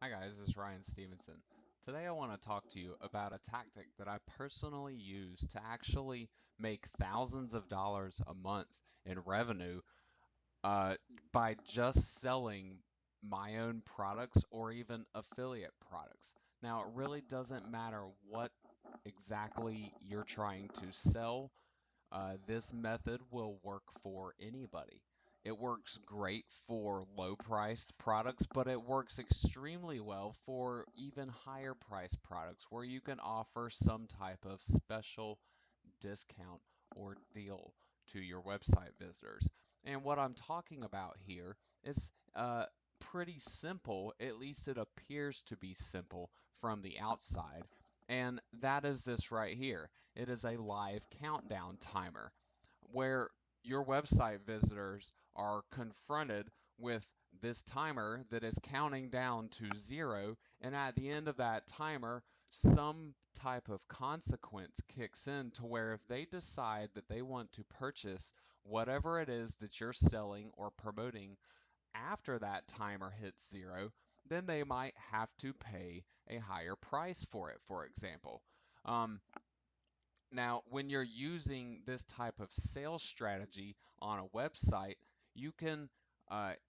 Hi guys, this is Ryan Stevenson. Today I want to talk to you about a tactic that I personally use to actually make thousands of dollars a month in revenue uh, by just selling my own products or even affiliate products. Now, it really doesn't matter what exactly you're trying to sell. This method will work for anybody. It works great for low priced products, but it works extremely well for even higher priced products where you can offer some type of special discount or deal to your website visitors. And what I'm talking about here is pretty simple, at least it appears to be simple from the outside. And that is this right here. It is a live countdown timer where your website visitors are confronted with this timer that is counting down to zero, and at the end of that timer, some type of consequence kicks in to where if they decide that they want to purchase whatever it is that you're selling or promoting after that timer hits zero, then they might have to pay a higher price for it, for example. Um, Now, when you're using this type of sales strategy on a website, you can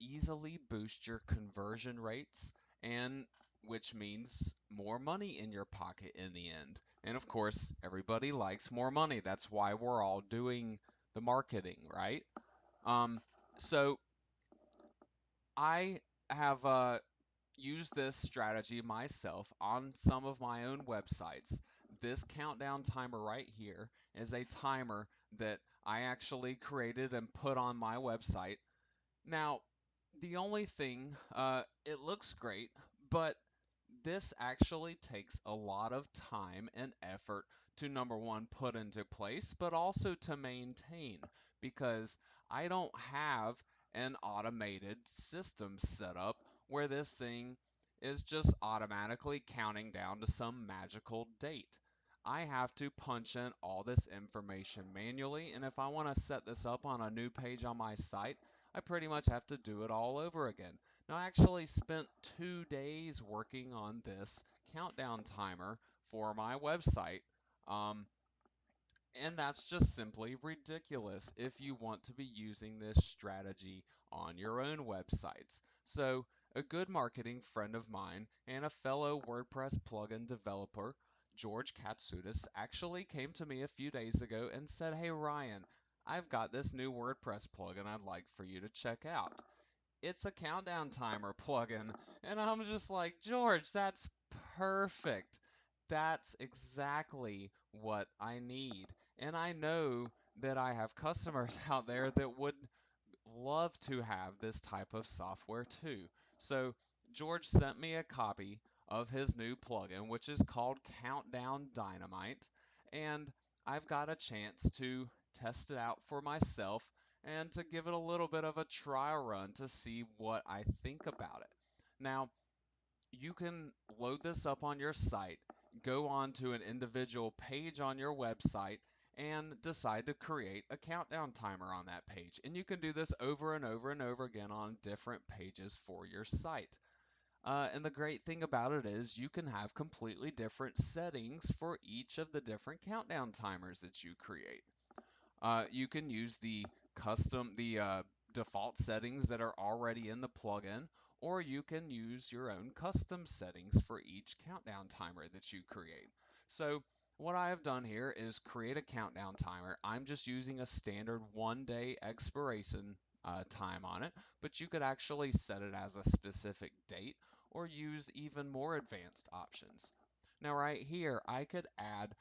easily boost your conversion rates, and which means more money in your pocket in the end. And of course, everybody likes more money. That's why we're all doing the marketing, right? Um, so I have used this strategy myself on some of my own websites. This countdown timer right here is a timer that I actually created and put on my website. Now, the only thing, it looks great, but this actually takes a lot of time and effort to number one, put into place, but also to maintain because I don't have an automated system set up where this thing is just automatically counting down to some magical date. I have to punch in all this information manually, and if I want to set this up on a new page on my site, I pretty much have to do it all over again. Now, I actually spent 2 days working on this countdown timer for my website. Um, and that's just simply ridiculous if you want to be using this strategy on your own websites. So, a good marketing friend of mine and a fellow WordPress plugin developer, George Katsoudas, actually came to me a few days ago and said, "Hey Ryan, I've got this new WordPress plugin I'd like for you to check out. It's a countdown timer plugin." And I'm just like, George, that's perfect. That's exactly what I need. And I know that I have customers out there that would love to have this type of software too. So George sent me a copy of his new plugin, which is called Countdown Dynamite, and I've got a chance to test it out for myself and to give it a little bit of a trial run to see what I think about it. Now, you can load this up on your site, go on to an individual page on your website, and decide to create a countdown timer on that page. And you can do this over and over and over again on different pages for your site. And the great thing about it is you can have completely different settings for each of the different countdown timers that you create. You can use the default settings that are already in the plugin, or you can use your own custom settings for each countdown timer that you create. So what I have done here is create a countdown timer. I'm just using a standard 1 day expiration time on it, but you could actually set it as a specific date or use even more advanced options. Now right here, I could add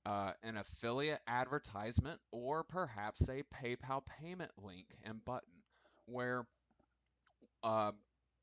an affiliate advertisement, or perhaps a PayPal payment link and button where uh,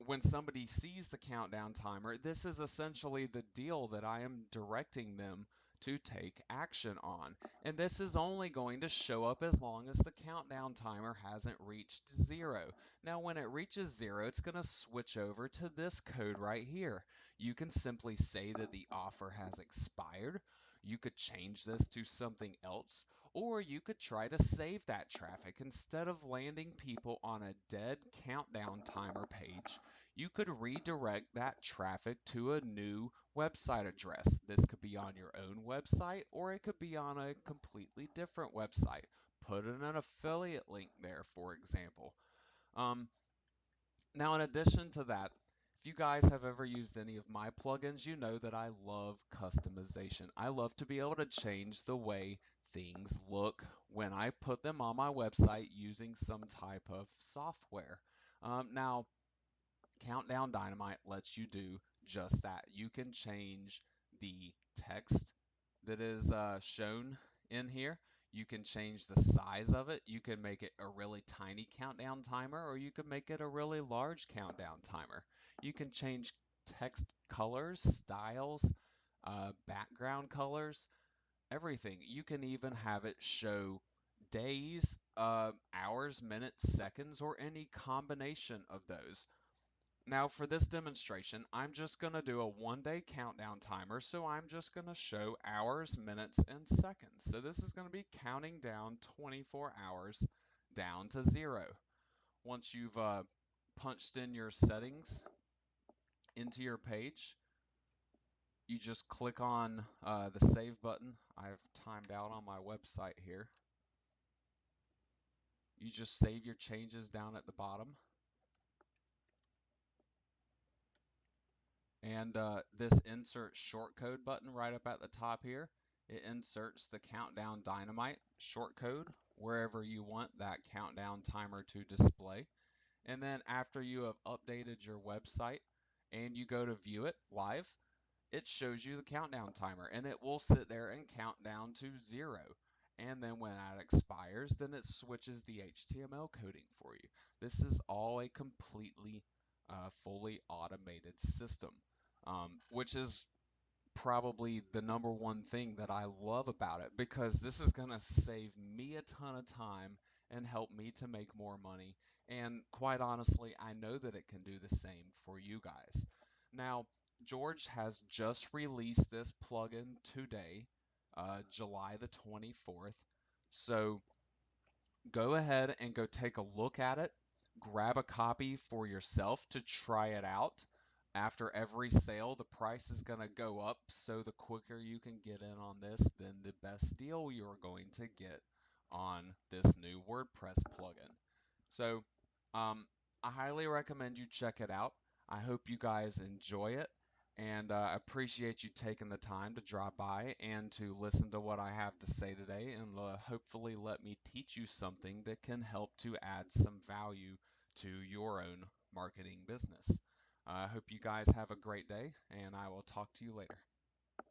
when somebody sees the countdown timer, this is essentially the deal that I am directing them to take action on. And this is only going to show up as long as the countdown timer hasn't reached zero. Now, when it reaches zero, it's going to switch over to this code right here. You can simply say that the offer has expired. You could change this to something else, or you could try to save that traffic. Instead of landing people on a dead countdown timer page, you could redirect that traffic to a new website address. This could be on your own website or it could be on a completely different website. Put in an affiliate link there, for example. Um, Now, in addition to that, if you guys have ever used any of my plugins, you know that I love customization. I love to be able to change the way things look when I put them on my website using some type of software. Now, Countdown Dynamite lets you do just that. You can change the text that is shown in here. You can change the size of it. You can make it a really tiny countdown timer, or you can make it a really large countdown timer. You can change text colors, styles, background colors, everything. You can even have it show days, hours, minutes, seconds, or any combination of those. Now for this demonstration, I'm just going to do a 1-day countdown timer, so I'm just going to show hours, minutes, and seconds. So this is going to be counting down 24 hours down to 0. Once you've punched in your settings into your page, you just click on the save button. I've timed out on my website here. You just save your changes down at the bottom. And this insert shortcode button right up at the top here, it inserts the Countdown Dynamite shortcode wherever you want that countdown timer to display. And then after you have updated your website and you go to view it live, it shows you the countdown timer and it will sit there and count down to 0. And then when that expires, then it switches the HTML coding for you. This is all a completely fully automated system, which is probably the number one thing that I love about it, because this is going to save me a ton of time and help me to make more money. And quite honestly, I know that it can do the same for you guys. Now, George has just released this plugin today, July the 24th. So go ahead and go take a look at it. Grab a copy for yourself to try it out. After every sale, the price is going to go up, so the quicker you can get in on this, then the best deal you're going to get on this new WordPress plugin. So, I highly recommend you check it out. I hope you guys enjoy it, and I appreciate you taking the time to drop by and to listen to what I have to say today, and hopefully let me teach you something that can help to add some value to your own marketing business. I hope you guys have a great day, and I will talk to you later.